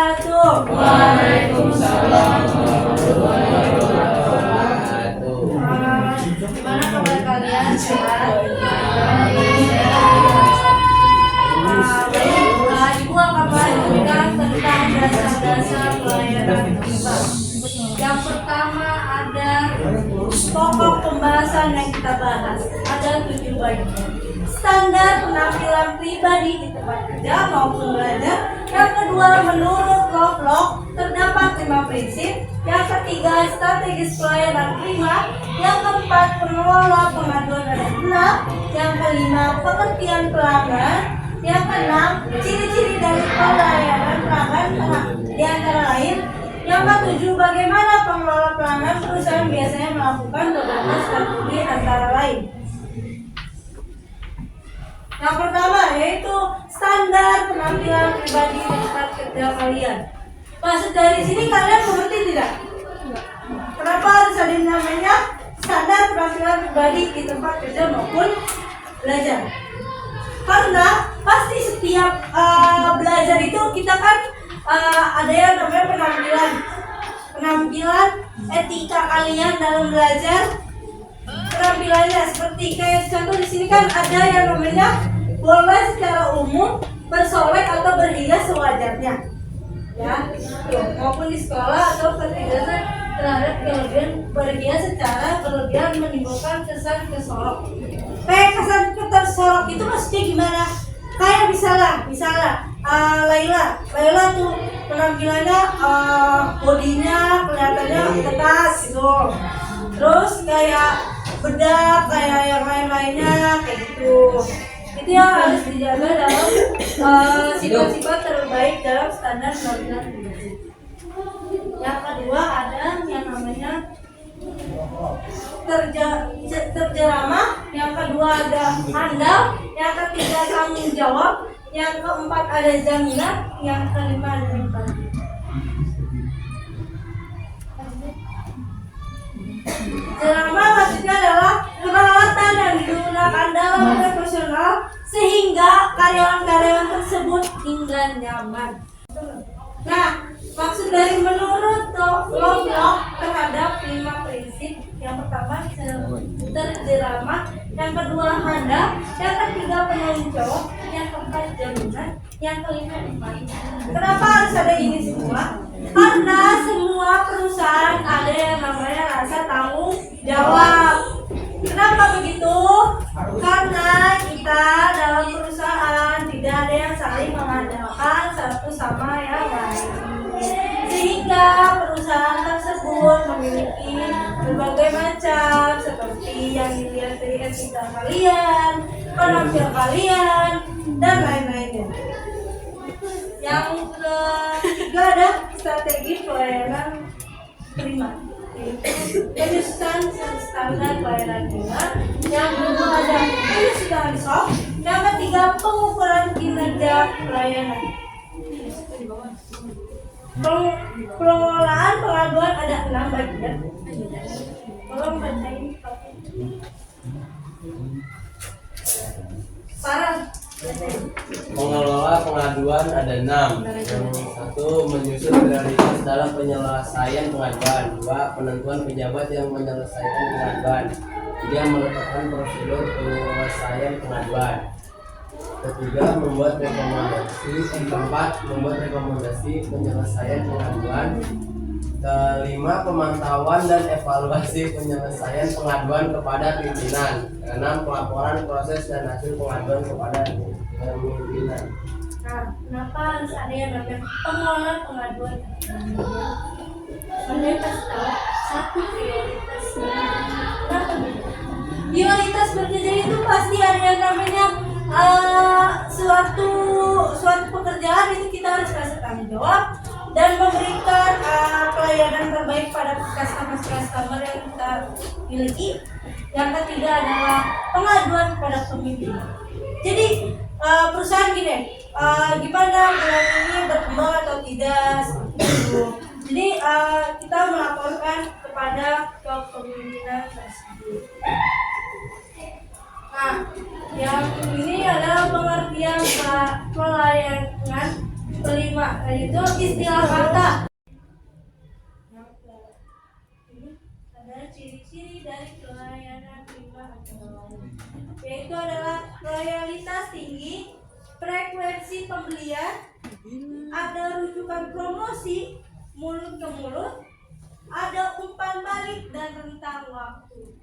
wabarakatuh. Waalaikumsalam warahmatullahi wabarakatuh. Gimana kabar kalian? Sehat? Ibu akan melanjutkan tentang dasar-dasar pelayanan privat. Yang pertama ada pokok pembahasan yang kita bahas. Ada 7 bagian. Standar penampilan pribadi di tempat kerja maupun belajar. Yang kedua, menurut Lovelock terdapat 5 prinsip. Yang ketiga, strategis pelayanan prima. Yang keempat, pengelola pengaduan ada 6. Yang kelima, pengertian pelanggan. Yang keenam, ciri-ciri dari pelayanan pelanggan di antara lain. Yang ketujuh, bagaimana pengelola pelanggan perusahaan biasanya melakukan beberapa strategi antara lain. Yang pertama yaitu standar penampilan pribadi di tempat kerja kalian. Maksud dari sini kalian mengerti tidak? Kenapa harus ada namanya standar penampilan pribadi di tempat kerja maupun belajar? Karena pasti setiap belajar itu kita kan ada yang namanya penampilan etika kalian dalam belajar. Penampilannya seperti kayak contoh di sini kan ada yang namanya boleh secara umum bersolek atau berhias sewajarnya, ya, maupun di sekolah atau ketegasan terhadap kelebihan berhias secara berlebihan menimbulkan kesan kesorok. Kayak kesan tersorok itu maksudnya gimana? Kayak misalnya Laila tuh penampilannya bodinya kelihatannya ketat gitu. Terus kayak bedak, kayak yang lain-lainnya kayak gitu. Itu yang harus dijaga dalam sifat-sifat terbaik dalam standar penampilan pribadi. Yang kedua ada yang namanya terjeramah. Yang kedua ada handal. Yang ketiga tanggung jawab. Yang keempat ada jaminan. Yang kelima ada empati. Jeramah maksudnya adalah peralatan yang digunakan dalam profesional sehingga karyawan-karyawan tersebut tinggal nyaman. Nah, maksud dari menurut Lovelock terhadap 5 prinsip. Yang pertama terjeramah, yang kedua handal, yang ketiga penanggung jawab, yang keempat jaminan, yang kelima empati. Kenapa harus ada ini semua? Karena semua perusahaan ada yang namanya rasa tanggung jawab. Kenapa begitu? Karena kita dalam perusahaan tidak ada yang saling mengandalkan satu sama yang lain, sehingga perusahaan tersebut memiliki berbagai macam seperti yang dilihat dari etika kalian, penampilan kalian, dan lain-lainnya. Yang ketiga ada strategi pelayanan prima, penyusunan standar pelayanan prima. Yang kedua ada penyusunan SOP. Yang ketiga pengukuran kinerja pelayanan. Pengelolaan pengaduan ada 6 bagian. Tolong bacain. Parah. Mengelola pengaduan ada 6. Yang satu, menyusun prioritas dalam penyelesaian pengaduan. 2, penentuan pejabat yang menyelesaikan pengaduan. 3, menetapkan prosedur penyelesaian pengaduan. Ketiga, membuat rekomendasi. 4, membuat rekomendasi penyelesaian pengaduan. Kelima, pemantauan dan evaluasi penyelesaian pengaduan kepada pimpinan. Keenam, pelaporan proses dan hasil pengaduan kepada pimpinan. Nah, kenapa harus ada yang namanya pengelola pengaduan? Kalian kasih tahu satu prioritas. Kenapa? Prioritas bekerja itu pasti ada yang namanya suatu pekerjaan itu kita harus kasih tanggung jawab dan memberikan pelayanan terbaik pada customer yang kita miliki. Yang ketiga adalah pengaduan kepada pemimpin. Jadi perusahaan gini, gimana bulan ini berkembang atau tidak? Jadi kita melaporkan kepada kepemimpinan tersebut. Nah, yang ini adalah pengertian pelayanan kelima yaitu istilah kata. Ini ada ciri-ciri dari pelayanan prima atau yaitu adalah loyalitas tinggi, frekuensi pembelian, ada rujukan promosi mulut ke mulut, ada umpan balik dan rentang waktu.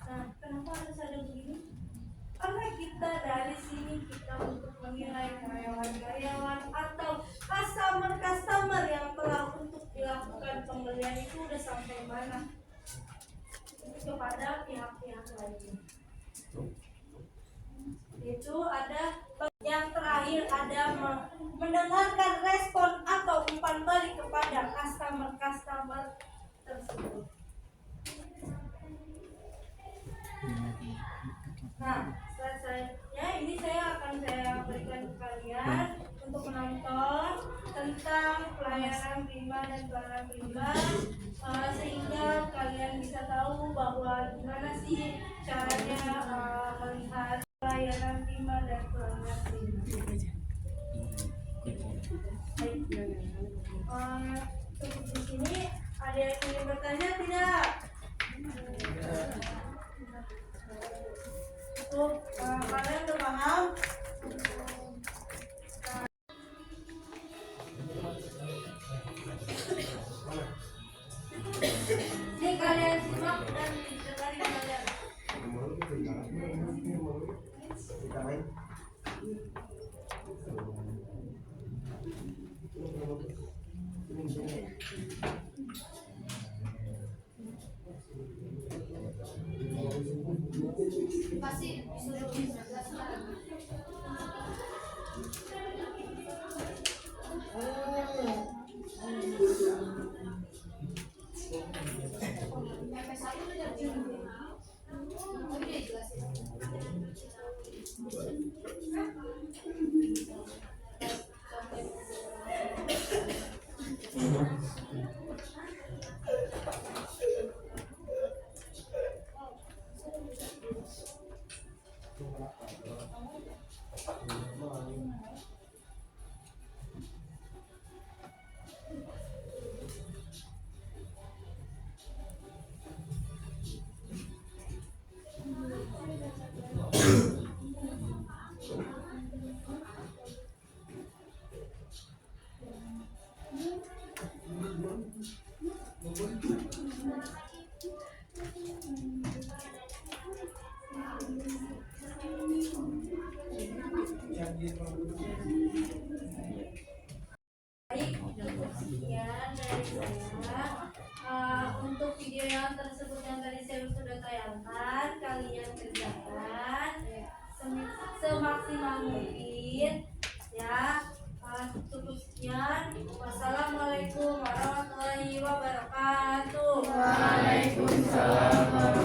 Nah, kenapa harus ada begini? Karena kita dari sini kita untuk menilai karyawan-karyawan atau customer yang telah untuk dilakukan pembelian itu udah sampai mana kepada pihak-pihak lainnya. Itu ada yang terakhir ada mendengarkan respon atau umpan balik kepada customer tersebut. Nah, selanjutnya ini saya akan berikan ke kalian untuk menonton tentang pelayanan prima dan pelayanan prima sehingga kalian bisa tahu bahwa gimana sih caranya melihat pelayanan prima dan pelayanan prima. Baik, di sini ada yang ingin bertanya tidak? Untuk kalian udah paham? Ini kalian simak dan dengarin kalian. Pasti disuruh Baik, cukup sekian dari saya. Untuk video yang tersebut yang tadi saya sudah tayangkan, kalian kerjakan semaksimal mungkin ya. Cukup sekian. Wassalamualaikum warahmatullahi wabarakatuh. Waalaikumsalam.